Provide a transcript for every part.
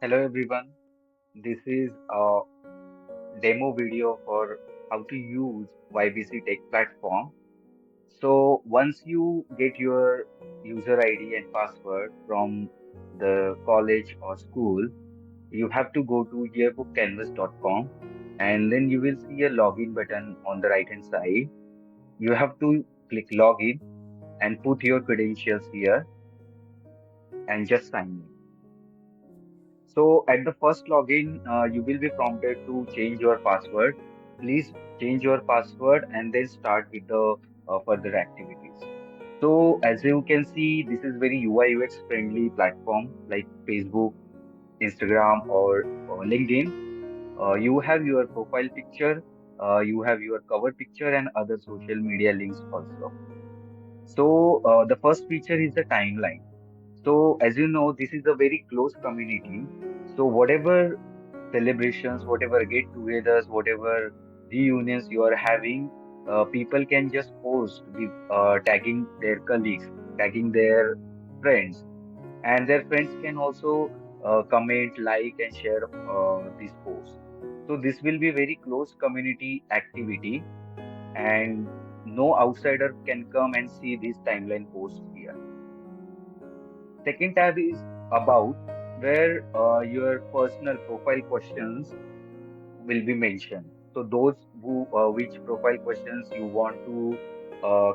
Hello everyone, this is a demo video for how to use YBC Tech platform. So once you get your user ID and password from the college or school, you have to go to yearbookcanvas.com and then you will see a login button on the right hand side. You have to click login and put your credentials here and just sign in. So at the first login, you will be prompted to change your password. Please change your password and then start with the further activities. So as you can see, this is very UI UX friendly platform like Facebook, Instagram, or LinkedIn. You have your profile picture, you have your cover picture and other social media links also. So the first feature is the timeline. So as you know, this is a very close community. So whatever celebrations, whatever get-togethers, whatever reunions you are having, people can just post with tagging their colleagues, tagging their friends, and their friends can also comment, like, and share these posts. So this will be very close community activity, and no outsider can come and see these timeline posts here. Second tab is about, where your personal profile questions will be mentioned. So those who which profile questions you want to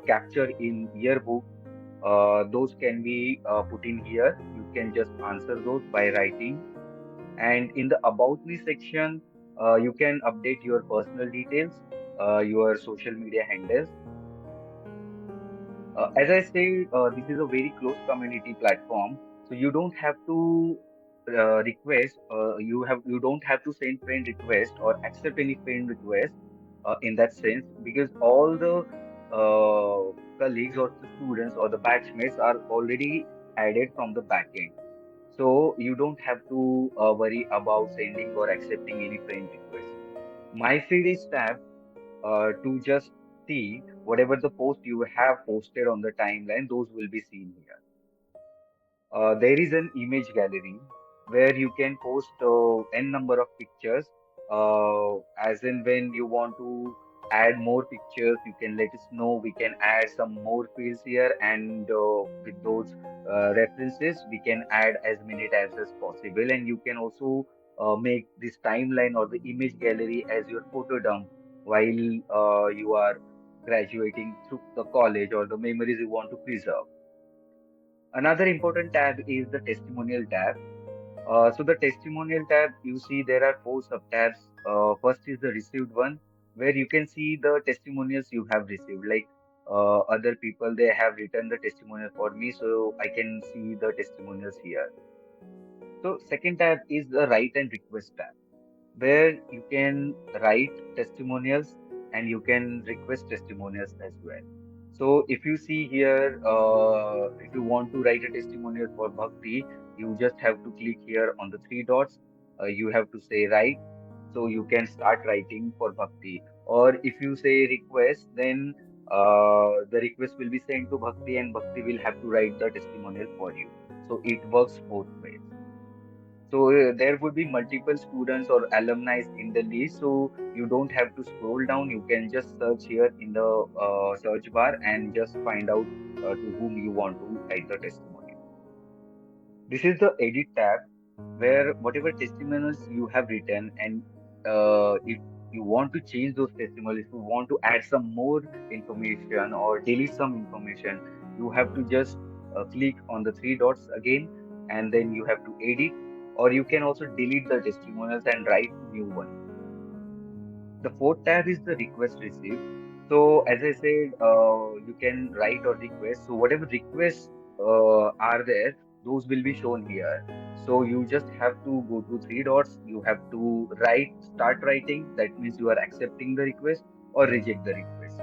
capture in yearbook, those can be put in here. You can just answer those by writing. And in the About Me section, you can update your personal details, your social media handles. As I said, this is a very close community platform, so you don't have to request. You don't have to send friend request or accept any friend request in that sense, because all the colleagues or the students or the batchmates are already added from the backend. So you don't have to worry about sending or accepting any friend request. My feed is tab to just see whatever the post you have posted on the timeline, those will be seen here. There is an image gallery where you can post n number of pictures. As in, when you want to add more pictures, you can let us know. We can add some more fields here, and with those references, we can add as many tabs as possible. And you can also make this timeline or the image gallery as your photo dump while you are graduating through the college, or the memories you want to preserve. Another important tab is the testimonial tab. So the testimonial tab, you see there are four sub-tabs. First is the received one, where you can see the testimonials you have received. Like other people, they have written the testimonial for me, so I can see the testimonials here. So second tab is the write and request tab, where you can write testimonials and you can request testimonials as well. So if you see here, if you want to write a testimonial for Bhakti, you just have to click here on the three dots. You have to say write, so you can start writing for Bhakti. Or if you say request, then the request will be sent to Bhakti, and Bhakti will have to write the testimonial for you. So it works both ways. So there would be multiple students or alumni in the list. So you don't have to scroll down. You can just search here in the search bar and just find out to whom you want to write the testimonial. This is the edit tab, where whatever testimonials you have written, and if you want to change those testimonials, if you want to add some more information or delete some information, you have to just click on the three dots again, and then you have to edit, or you can also delete the testimonials and write new one. The fourth tab is the request received. So as I said, you can write or request. So whatever requests are there, those will be shown here. So you just have to go to three dots. You have to write, start writing. That means you are accepting the request or reject the request.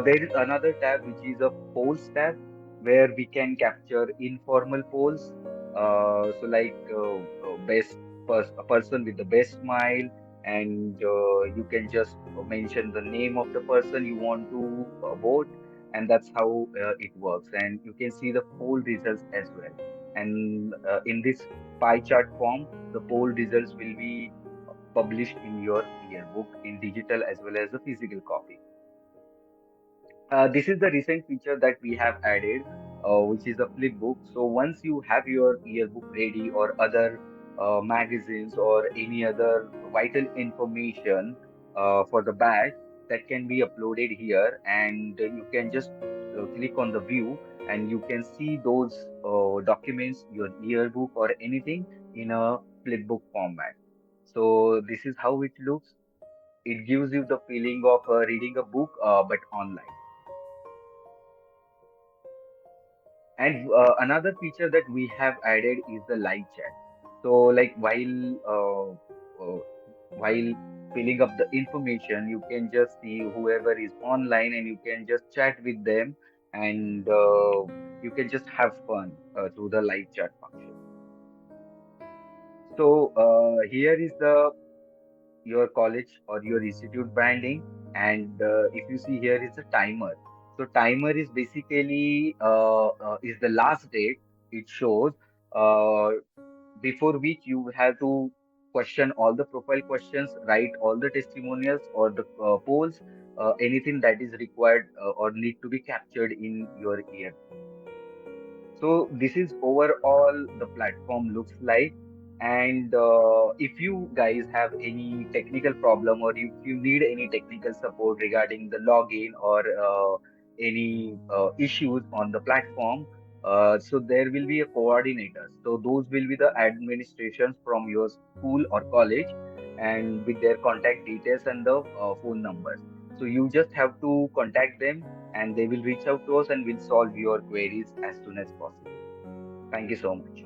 There is another tab which is a polls tab, where we can capture informal polls. So like a person with the best smile, and you can just mention the name of the person you want to vote, and that's how it works. And you can see the poll results as well. And in this pie chart form, the poll results will be published in your yearbook in digital as well as the physical copy. This is the recent feature that we have added, which is a flip book. So once you have your yearbook ready or other magazines or any other vital information for the batch, that can be uploaded here, and you can just click on the view and you can see those documents, your yearbook or anything in a flipbook format. So this is how it looks. It gives you the feeling of reading a book, but online. And another feature that we have added is the live chat. So, like while filling up the information, you can just see whoever is online, and you can just chat with them, and you can just have fun through the live chat function. So, here is the your college or your institute branding, and if you see, here is the timer. So timer is basically is the last date. It shows uh, before which you have to question all the profile questions, write all the testimonials or the polls, anything that is required or need to be captured in your year. So this is overall the platform looks like. And if you guys have any technical problem, or if you need any technical support regarding the login or any issues on the platform, so there will be a coordinator. So those will be the administrations from your school or college, and with their contact details and the phone numbers. So you just have to contact them, and they will reach out to us and will solve your queries as soon as possible. Thank you so much.